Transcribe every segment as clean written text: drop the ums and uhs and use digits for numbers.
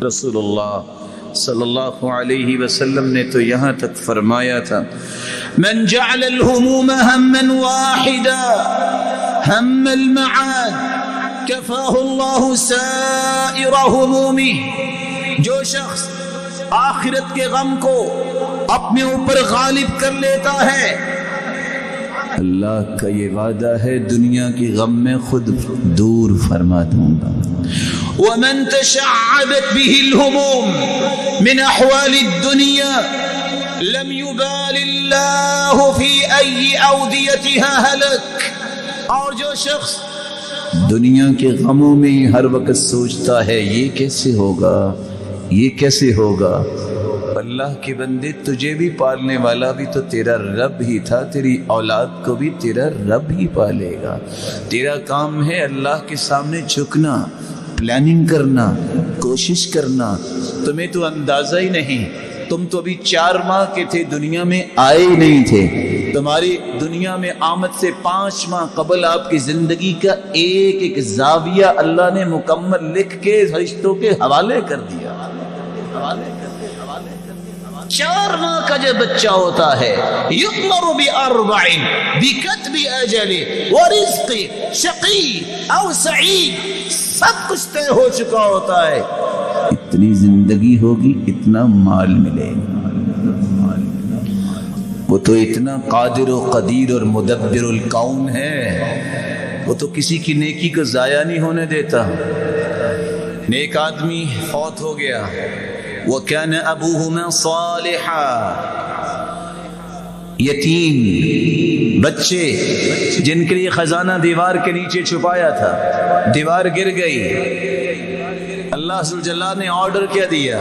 رسول اللہ صلی اللہ علیہ وسلم نے تو یہاں تک فرمایا تھا من جعل الہموم ہما واحدا ہم المعاد کفاہ اللہ سائر ہمومہ، جو شخص آخرت کے غم کو اپنے اوپر غالب کر لیتا ہے، اللہ کا یہ وعدہ ہے دنیا کی غم میں خود دور فرما دوں گا۔ ومن تشعبت به الهموم من احوال الدنيا لم يبال الله في اي اوديتها هلك، اور جو شخص دنیا کے غموں میں ہر وقت سوچتا ہے یہ کیسے ہوگا یہ کیسے ہوگا، اللہ کے بندے تجھے بھی پالنے والا بھی تو تیرا رب ہی تھا، تیری اولاد کو بھی تیرا رب ہی پالے گا۔ تیرا کام ہے اللہ کے سامنے جھکنا، پلاننگ کرنا، کوشش کرنا۔ تمہیں تو اندازہ ہی نہیں، تم تو ابھی 4 ماہ کے تھے، دنیا میں آئے ہی نہیں تھے۔ تمہاری دنیا میں آمد سے 5 ماہ قبل آپ کی زندگی کا ایک ایک زاویہ اللہ نے مکمل لکھ کے فرشتوں کے حوالے کر دیا۔ 4 ماہ کا جب بچہ ہوتا ہے یؤمر بأربع بکتب اجل ورزق شقی او سعید، سب کچھ طے ہو چکا ہوتا ہے۔ اتنی زندگی ہوگی، اتنا مال ملے گا، وہ تو اتنا قادر و قدیر اور مدبر الکون ہے، وہ تو کسی کی نیکی کو ضائع نہیں ہونے دیتا۔ نیک آدمی فوت ہو گیا، وَكَانَ أَبُوهُمَا صَالِحًا، یتیم بچے جن کے لیے خزانہ دیوار کے نیچے چھپایا تھا، دیوار گر گئی، اللہ ذوالجلال نے آرڈر کیا دیا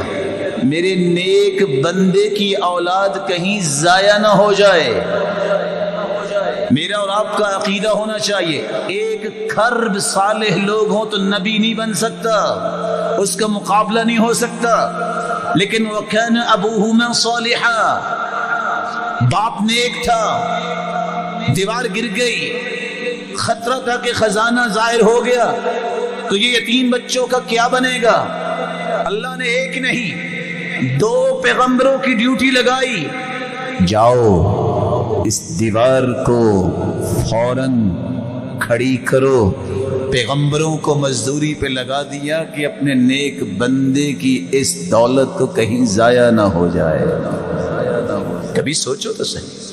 میرے نیک بندے کی اولاد کہیں ضائع نہ ہو جائے۔ میرا اور آپ کا عقیدہ ہونا چاہیے، ایک کھرب صالح لوگ ہوں تو نبی نہیں بن سکتا، اس کا مقابلہ نہیں ہو سکتا۔ لیکن وَكَانَ أَبُوهُمَا صَالِحًا، باپ نیک تھا، دیوار گر گئی، خطرہ تھا کہ خزانہ ظاہر ہو گیا تو یہ یتیم بچوں کا کیا بنے گا۔ اللہ نے ایک نہیں 2 پیغمبروں کی ڈیوٹی لگائی، جاؤ اس دیوار کو فوراً کھڑی کرو۔ پیغمبروں کو مزدوری پہ لگا دیا کہ اپنے نیک بندے کی اس دولت کو کہیں ضائع نہ ہو جائے۔ کبھی سوچو تو صحیح۔